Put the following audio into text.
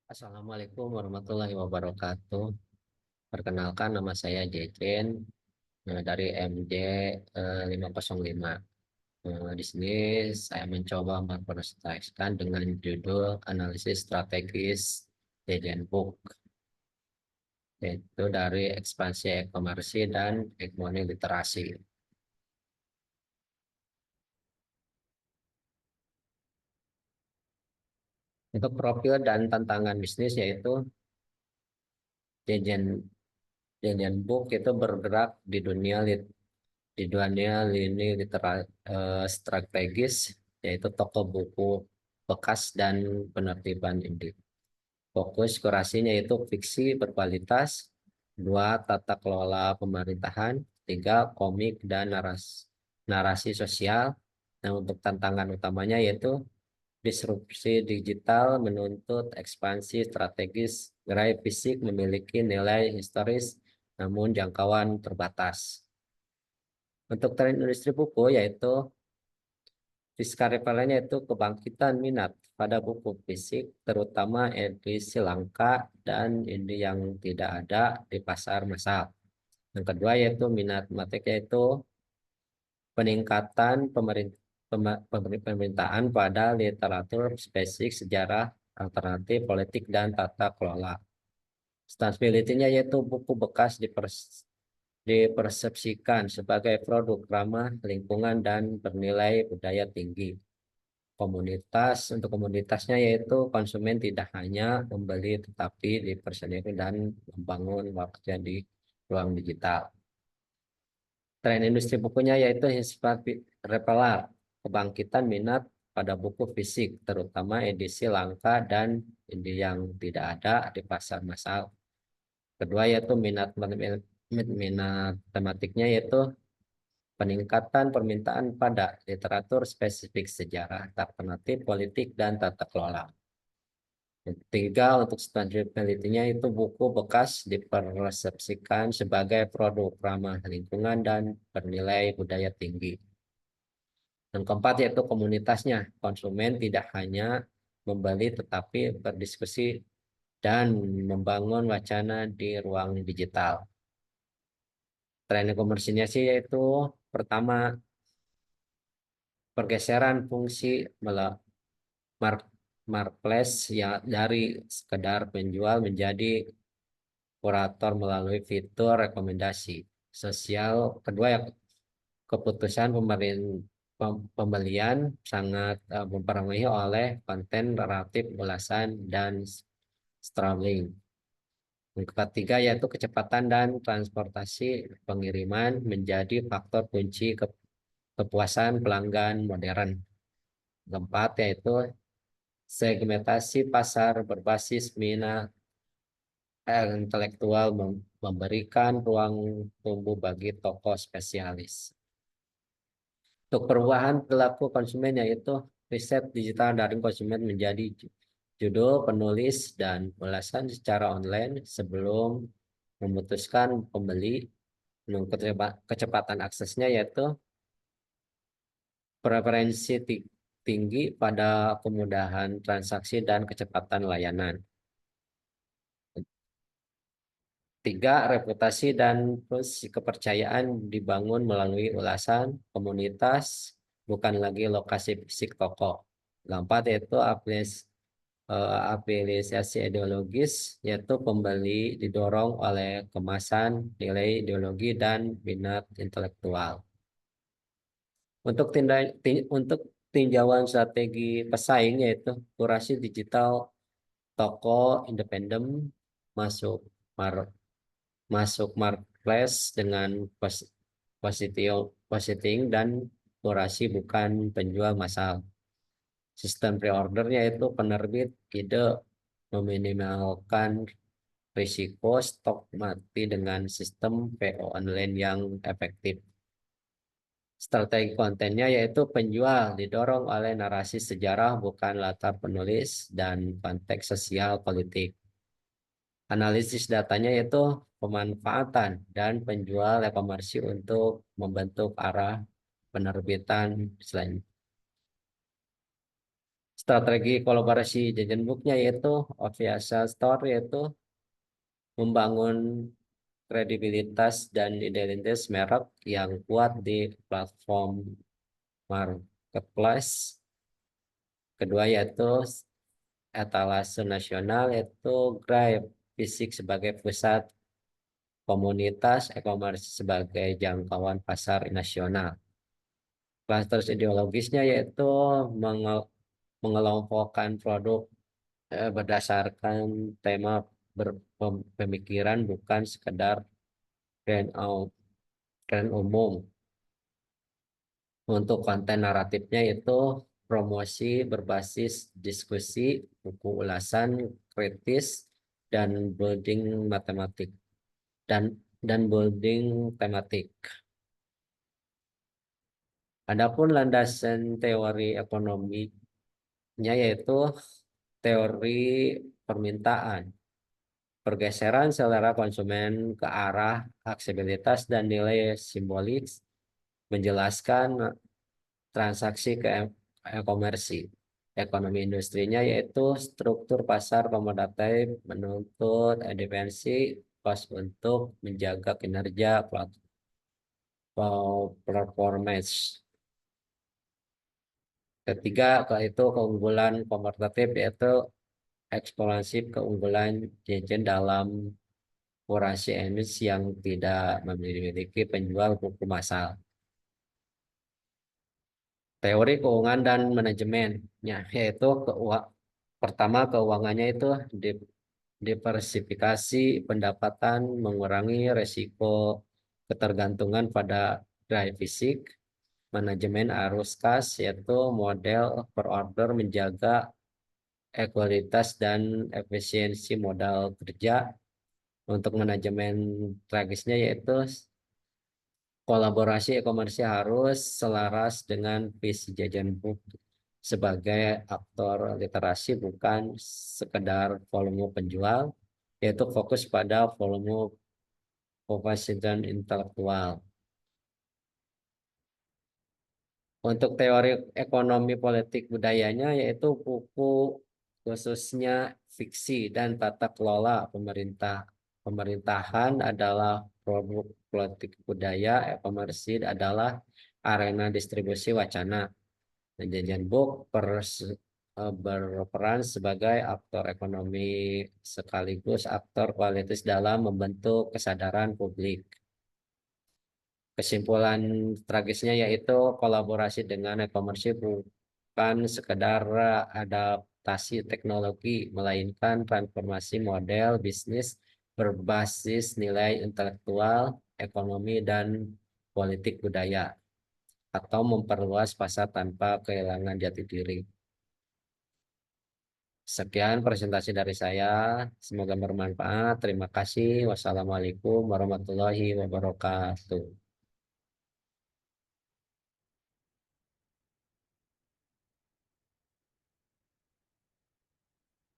Assalamualaikum warahmatullahi wabarakatuh. Perkenalkan nama saya Jejin dari MJ 505. Di sini saya mencoba mempresentasikan dengan judul analisis strategis Jejin Book, yaitu dari ekspansi e-komersi dan hegemoni literasi. Untuk profil dan tantangan bisnis yaitu Jejin Jejin Book itu bergerak di dunia lini strategis, yaitu toko buku bekas dan penertiban indie. Fokus kurasinya yaitu fiksi berkualitas, dua tata kelola pemerintahan, tiga komik dan narasi sosial. Nah, untuk tantangan utamanya yaitu disrupsi digital menuntut ekspansi strategis, gerai fisik memiliki nilai historis namun jangkauan terbatas. Untuk tren industri buku yaitu Discovery-nya itu kebangkitan minat pada buku fisik, terutama edisi langka dan ini yang tidak ada di pasar massal. Yang kedua yaitu minat matiknya itu peningkatan pemerintahan pada literatur spesifik sejarah alternatif politik dan tata kelola. Sustainability-nya yaitu buku bekas dipersepsikan sebagai produk ramah lingkungan dan bernilai budaya tinggi. Untuk komunitasnya yaitu konsumen tidak hanya membeli tetapi dipersendiri dan membangun waktu di ruang digital. Tren industri bukunya yaitu seperti repeller, kebangkitan minat pada buku fisik, terutama edisi langka dan ini yang tidak ada di pasar massal. Kedua yaitu minat tematiknya yaitu peningkatan permintaan pada literatur spesifik sejarah, alternatif politik, dan tata kelola. Ketiga, untuk sustainability-nya itu buku bekas dipersepsikan sebagai produk ramah lingkungan dan bernilai budaya tinggi. Dan keempat, yaitu komunitasnya. Konsumen tidak hanya membeli tetapi berdiskusi dan membangun wacana di ruang digital. Tren komersinya sih yaitu pertama, pergeseran fungsi mar- marketplace ya dari sekedar penjual menjadi kurator melalui fitur rekomendasi sosial. Kedua ya, keputusan pembelian sangat mempengaruhi oleh konten relatif ulasan dan streaming. Yang ketiga yaitu kecepatan dan transportasi pengiriman menjadi faktor kunci kepuasan pelanggan modern. Keempat yaitu segmentasi pasar berbasis minat intelektual memberikan ruang tumbuh bagi tokoh spesialis. Untuk perubahan perilaku konsumen yaitu riset digital dari konsumen menjadi judul, penulis, dan ulasan secara online sebelum memutuskan pembeli. Menurut kecepatan aksesnya yaitu preferensi tinggi pada kemudahan transaksi dan kecepatan layanan. Tiga, reputasi dan plus kepercayaan dibangun melalui ulasan komunitas, bukan lagi lokasi fisik toko. Keempat yaitu afiliasi ideologis, yaitu pembeli didorong oleh kemasan, nilai ideologi, dan minat intelektual. Untuk tinjauan strategi pesaing yaitu kurasi digital toko independen masuk mar masuk marketplace dengan positioning dan kurasi bukan penjual massal. Sistem pre-ordernya itu penerbit ide meminimalkan risiko stok mati dengan sistem PO online yang efektif. Strategi kontennya yaitu penjual didorong oleh narasi sejarah bukan latar penulis dan konteks sosial politik. Analisis datanya yaitu pemanfaatan dan penjual e-commerce untuk membentuk arah penerbitan selanjutnya. Strategi kolaborasi Jajan Booknya yaitu Oviasa Store, yaitu membangun kredibilitas dan identitas merek yang kuat di platform marketplace. Kedua yaitu etalase nasional, yaitu gerai fisik sebagai pusat, komunitas e-commerce sebagai jangkauan pasar nasional. Kluster ideologisnya yaitu mengelompokkan produk berdasarkan tema berpemikiran, bukan sekedar brand out, brand umum. Untuk konten naratifnya itu promosi berbasis diskusi, buku ulasan kritis, dan building matematik dan building tematik. Adapun landasan teori ekonominya yaitu teori permintaan, pergeseran selera konsumen ke arah aksesibilitas dan nilai simbolis, menjelaskan transaksi ke e-komersi. Ekonomi industrinya yaitu struktur pasar komoditas menuntut efisiensi kos untuk menjaga kinerja performance. Ketiga, itu keunggulan kompetitif yaitu eksplosif keunggulan Jejen dalam kurasi emisi yang tidak memiliki penjual buku massal. Teori keuangan dan manajemennya yaitu pertama, keuangannya itu diversifikasi pendapatan, mengurangi resiko ketergantungan pada drive fisik. Manajemen arus kas yaitu model per order, menjaga ekualitas dan efisiensi modal kerja. Untuk manajemen tragisnya yaitu kolaborasi e-commerce harus selaras dengan visi Jajan Book sebagai aktor literasi, bukan sekedar volume penjual, yaitu fokus pada volume dan intelektual. Untuk teori ekonomi politik budayanya yaitu buku khususnya fiksi dan tata kelola pemerintahan adalah produk politik budaya, e-komersi adalah arena distribusi wacana. Dan Jajan Book berperan sebagai aktor ekonomi sekaligus aktor kualitas dalam membentuk kesadaran publik. Kesimpulan tragisnya yaitu kolaborasi dengan e-commerce bukan sekedar adaptasi teknologi, melainkan transformasi model bisnis berbasis nilai intelektual, ekonomi, dan politik budaya, atau memperluas pasar tanpa kehilangan jati diri. Sekian presentasi dari saya, semoga bermanfaat. Terima kasih. Wassalamualaikum warahmatullahi wabarakatuh.